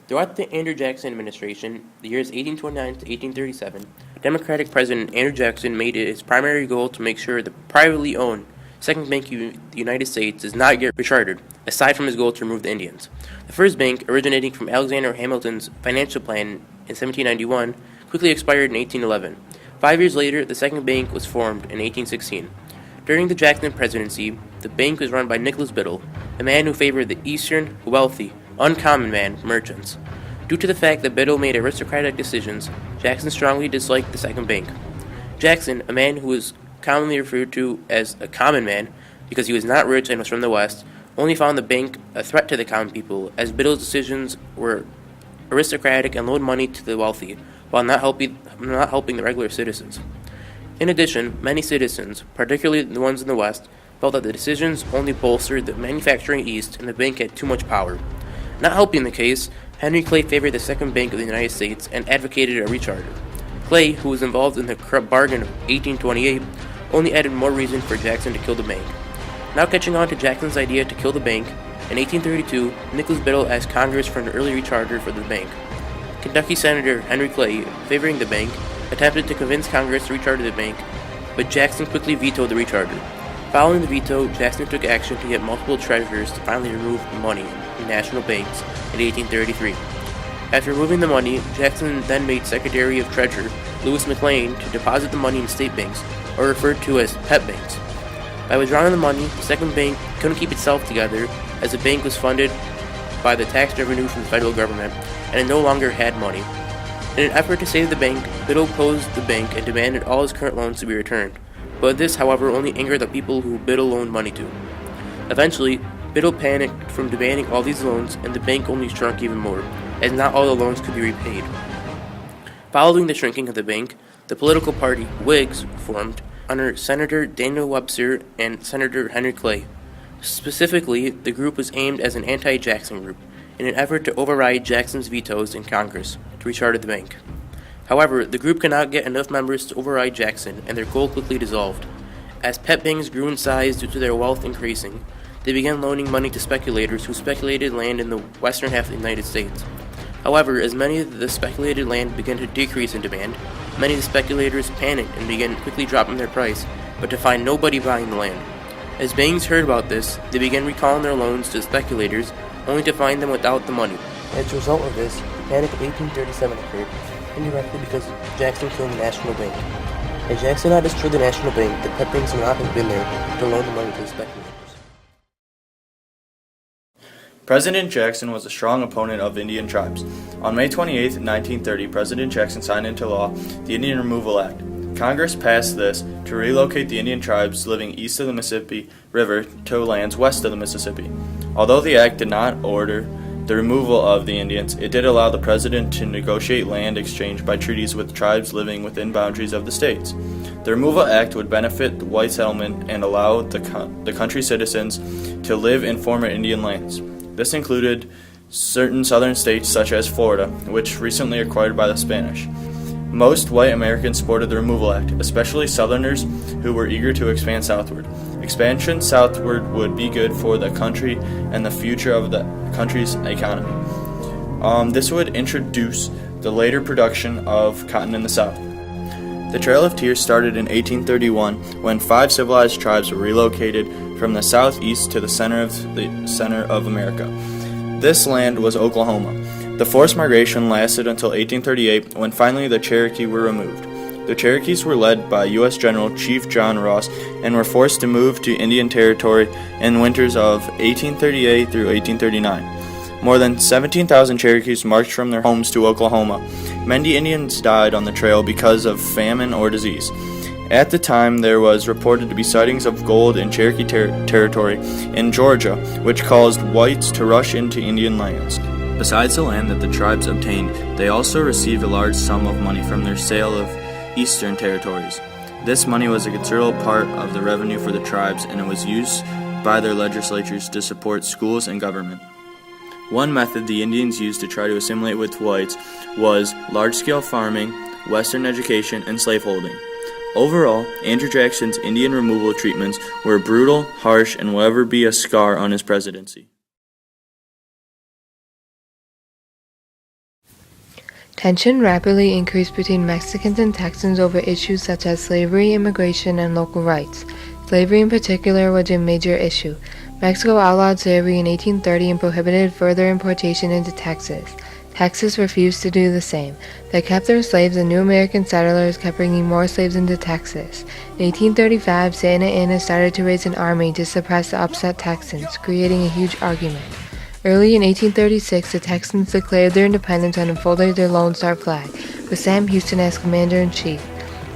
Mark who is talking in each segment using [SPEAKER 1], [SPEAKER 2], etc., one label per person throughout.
[SPEAKER 1] Throughout the Andrew Jackson administration, the years 1829 to 1837, Democratic President Andrew Jackson made it his primary goal to make sure the privately owned Second Bank of the United States does not get rechartered, aside from his goal to remove the Indians. The first bank, originating from Alexander Hamilton's financial plan in 1791, quickly expired in 1811. 5 years later, the second bank was formed in 1816. During the Jackson presidency, the bank was run by Nicholas Biddle, a man who favored the Eastern, wealthy, uncommon man merchants. Due to the fact that Biddle made aristocratic decisions, Jackson strongly disliked the second bank. Jackson, a man who was commonly referred to as a common man because he was not rich and was from the West, only found the bank a threat to the common people, as Biddle's decisions were aristocratic and loaned money to the wealthy, while not helping the regular citizens. In addition, many citizens, particularly the ones in the West, felt that the decisions only bolstered the manufacturing East and the bank had too much power. Not helping the case, Henry Clay favored the Second Bank of the United States and advocated a recharter. Clay, who was involved in the corrupt bargain of 1828, only added more reason for Jackson to kill the bank. Now catching on to Jackson's idea to kill the bank, in 1832, Nicholas Biddle asked Congress for an early recharter for the bank. Kentucky Senator Henry Clay, favoring the bank, attempted to convince Congress to recharter the bank, but Jackson quickly vetoed the recharter. Following the veto, Jackson took action to get multiple treasurers to finally remove the money in national banks in 1833. After removing the money, Jackson then made Secretary of Treasury Lewis McLean to deposit the money in state banks, or referred to as pet banks. By withdrawing the money, the second bank couldn't keep itself together, as the bank was funded by the tax revenue from the federal government, and it no longer had money. In an effort to save the bank, Biddle closed the bank and demanded all his current loans to be returned. But this, however, only angered the people who Biddle loaned money to. Eventually, Biddle panicked from demanding all these loans, and the bank only shrunk even more, as not all the loans could be repaid. Following the shrinking of the bank, the political party Whigs formed under Senator Daniel Webster and Senator Henry Clay. Specifically, the group was aimed as an anti-Jackson group, in an effort to override Jackson's vetoes in Congress to recharter the bank. However, the group could not get enough members to override Jackson, and their goal quickly dissolved. As pet banks grew in size due to their wealth increasing, they began loaning money to speculators who speculated land in the western half of the United States. However, as many of the speculated land began to decrease in demand, many of the speculators panicked and began quickly dropping their price, but to find nobody buying the land. As banks heard about this, they began recalling their loans to speculators, only to find them without the money. As a result of this, the Panic of 1837 occurred, indirectly because Jackson killed the National Bank. Had Jackson not destroyed the National Bank, the pet banks would not have been there to loan the money to the speculators.
[SPEAKER 2] President Jackson was a strong opponent of Indian tribes. On May 28, 1930, President Jackson signed into law the Indian Removal Act. Congress passed this to relocate the Indian tribes living east of the Mississippi River to lands west of the Mississippi. Although the act did not order the removal of the Indians, it did allow the president to negotiate land exchange by treaties with tribes living within boundaries of the states. The Removal Act would benefit the white settlement and allow the country's citizens to live in former Indian lands. This included certain southern states such as Florida, which recently acquired by the Spanish. Most white Americans supported the Removal Act, especially Southerners who were eager to expand southward. Expansion southward would be good for the country and the future of the country's economy. This would introduce the later production of cotton in the South. The Trail of Tears started in 1831 when 5 civilized tribes were relocated from the southeast to the center of America. This land was Oklahoma. The forced migration lasted until 1838 when finally the Cherokee were removed. The Cherokees were led by U.S. General Chief John Ross and were forced to move to Indian Territory in winters of 1838 through 1839. More than 17,000 Cherokees marched from their homes to Oklahoma. Many Indians died on the trail because of famine or disease. At the time, there was reported to be sightings of gold in Cherokee territory in Georgia, which caused whites to rush into Indian lands. Besides the land that the tribes obtained, they also received a large sum of money from their sale of eastern territories. This money was a considerable part of the revenue for the tribes, and it was used by their legislatures to support schools and government. One method the Indians used to try to assimilate with whites was large-scale farming, Western education, and slaveholding. Overall, Andrew Jackson's Indian removal treatments were brutal, harsh, and will ever be a scar on his presidency.
[SPEAKER 3] Tension rapidly increased between Mexicans and Texans over issues such as slavery, immigration, and local rights. Slavery in particular was a major issue. Mexico outlawed slavery in 1830 and prohibited further importation into Texas. Texas refused to do the same. They kept their slaves, and new American settlers kept bringing more slaves into Texas. In 1835, Santa Anna started to raise an army to suppress the upset Texans, creating a huge argument. Early in 1836, the Texans declared their independence and unfolded their Lone Star flag, with Sam Houston as commander-in-chief.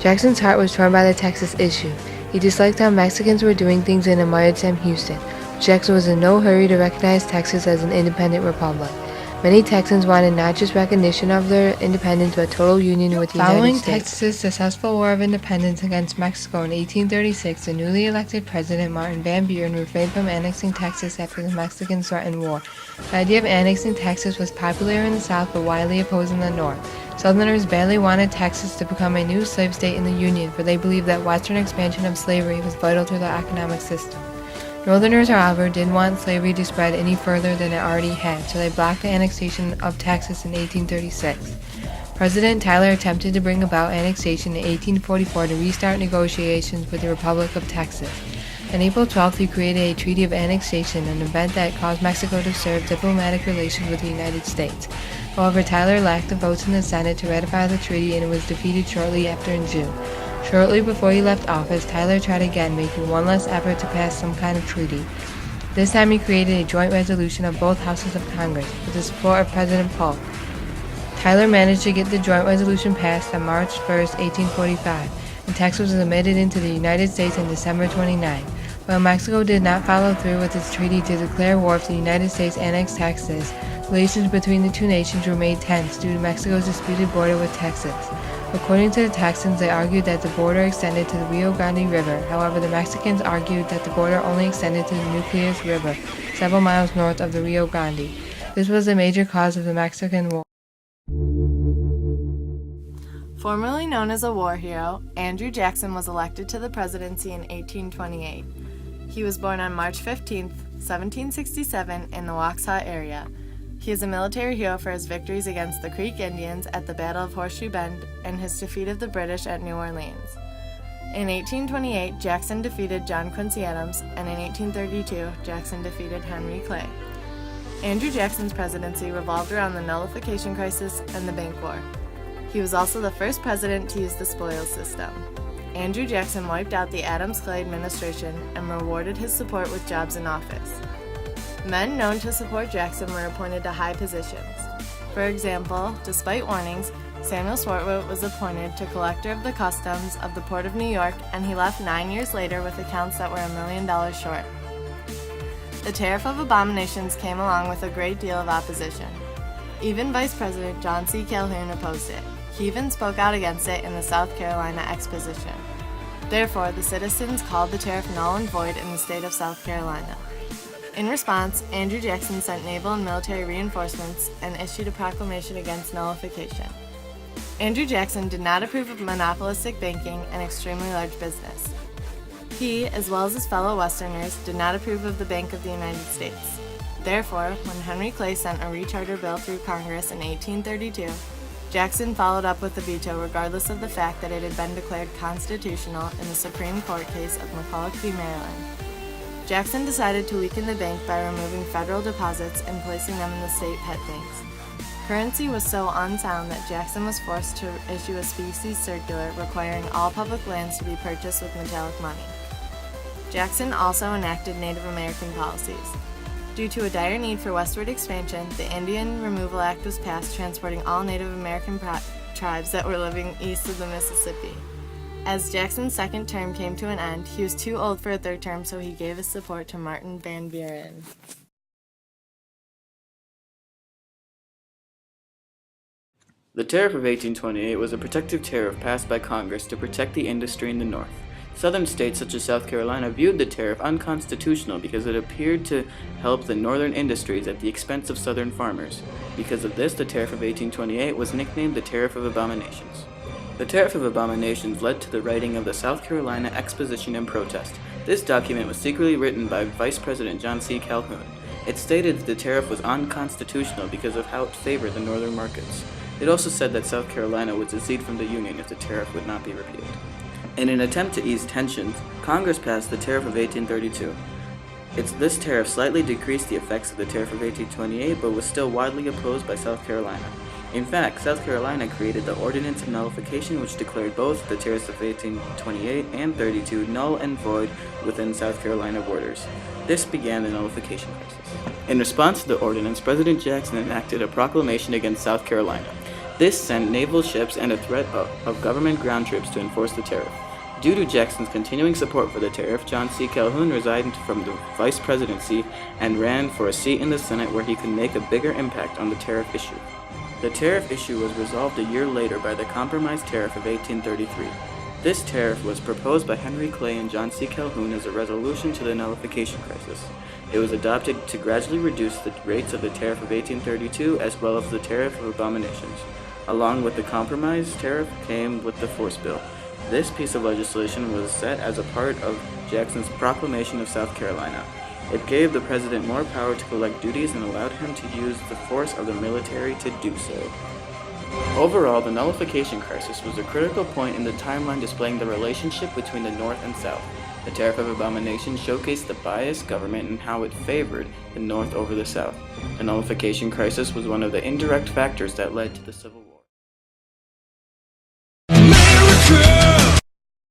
[SPEAKER 3] Jackson's heart was torn by the Texas issue. He disliked how Mexicans were doing things and admired Sam Houston. Jackson was in no hurry to recognize Texas as an independent republic. Many Texans wanted not just recognition of their independence, but total union with the United States. Following Texas' successful War of Independence against Mexico in 1836, the newly elected President Martin Van Buren refrained from annexing Texas after the Mexicans threatened war. The idea of annexing Texas was popular in the South, but widely opposed in the North. Southerners badly wanted Texas to become a new slave state in the Union, for they believed that Western expansion of slavery was vital to their economic system. Northerners, however, didn't want slavery to spread any further than it already had, so they blocked the annexation of Texas in 1836. President Tyler attempted to bring about annexation in 1844 to restart negotiations with the Republic of Texas. On April 12th, he created a Treaty of Annexation, an event that caused Mexico to serve diplomatic relations with the United States. However, Tyler lacked the votes in the Senate to ratify the treaty, and it was defeated shortly after in June. Shortly before he left office, Tyler tried again, making one last effort to pass some kind of treaty. This time he created a joint resolution of both houses of Congress, with the support of President Polk. Tyler managed to get the joint resolution passed on March 1, 1845, and Texas was admitted into the United States on December 29. While Mexico did not follow through with its treaty to declare war if the United States annexed Texas, relations between the two nations were made tense due to Mexico's disputed border with Texas. According to the Texans, they argued that the border extended to the Rio Grande River. However, the Mexicans argued that the border only extended to the Nucleus River, several miles north of the Rio Grande. This was a major cause of the Mexican War.
[SPEAKER 4] Formerly known as a war hero, Andrew Jackson was elected to the presidency in 1828. He was born on March 15, 1767, in the Waxhaw area. He is a military hero for his victories against the Creek Indians at the Battle of Horseshoe Bend and his defeat of the British at New Orleans. In 1828, Jackson defeated John Quincy Adams, and in 1832, Jackson defeated Henry Clay. Andrew Jackson's presidency revolved around the nullification crisis and the bank war. He was also the first president to use the spoils system. Andrew Jackson wiped out the Adams-Clay administration and rewarded his support with jobs in office. Men known to support Jackson were appointed to high positions. For example, despite warnings, Samuel Swartwout was appointed to collector of the customs of the Port of New York, and he left 9 years later with accounts that were $1 million short. The Tariff of Abominations came along with a great deal of opposition. Even Vice President John C. Calhoun opposed it. He even spoke out against it in the South Carolina Exposition. Therefore, the citizens called the tariff null and void in the state of South Carolina. In response, Andrew Jackson sent naval and military reinforcements and issued a proclamation against nullification. Andrew Jackson did not approve of monopolistic banking and extremely large business. He, as well as his fellow Westerners, did not approve of the Bank of the United States. Therefore, when Henry Clay sent a recharter bill through Congress in 1832, Jackson followed up with a veto regardless of the fact that it had been declared constitutional in the Supreme Court case of McCulloch v. Maryland. Jackson decided to weaken the bank by removing federal deposits and placing them in the state pet banks. Currency was so unsound that Jackson was forced to issue a specie circular requiring all public lands to be purchased with metallic money. Jackson also enacted Native American policies. Due to a dire need for westward expansion, the Indian Removal Act was passed transporting all Native American tribes that were living east of the Mississippi. As Jackson's second term came to an end, he was too old for a third term, so he gave his support to Martin Van Buren.
[SPEAKER 2] The Tariff of 1828 was a protective tariff passed by Congress to protect the industry in the North. Southern states such as South Carolina viewed the tariff unconstitutional because it appeared to help the northern industries at the expense of southern farmers. Because of this, the Tariff of 1828 was nicknamed the Tariff of Abominations. The Tariff of Abominations led to the writing of the South Carolina Exposition and Protest. This document was secretly written by Vice President John C. Calhoun. It stated that the tariff was unconstitutional because of how it favored the northern markets.
[SPEAKER 5] It also said that South Carolina would secede from the Union if the tariff would not be repealed. In an attempt to ease tensions, Congress passed the Tariff of 1832. This tariff slightly decreased the effects of the Tariff of 1828, but was still widely opposed by South Carolina. In fact, South Carolina created the Ordinance of Nullification, which declared both the tariffs of 1828 and 32 null and void within South Carolina borders. This began the nullification crisis. In response to the ordinance, President Jackson enacted a proclamation against South Carolina. This sent naval ships and a threat of government ground troops to enforce the tariff. Due to Jackson's continuing support for the tariff, John C. Calhoun resigned from the vice presidency and ran for a seat in the Senate where he could make a bigger impact on the tariff issue. The tariff issue was resolved a year later by the Compromise Tariff of 1833. This tariff was proposed by Henry Clay and John C. Calhoun as a resolution to the nullification crisis. It was adopted to gradually reduce the rates of the Tariff of 1832 as well as the Tariff of Abominations. Along with the Compromise Tariff came with the Force Bill. This piece of legislation was set as a part of Jackson's proclamation of South Carolina. It gave the president more power to collect duties and allowed him to use the force of the military to do so. Overall, the nullification crisis was a critical point in the timeline displaying the relationship between the North and South. The Tariff of Abomination showcased the biased government and how it favored the North over the South. The nullification crisis was one of the indirect factors that led to the Civil War.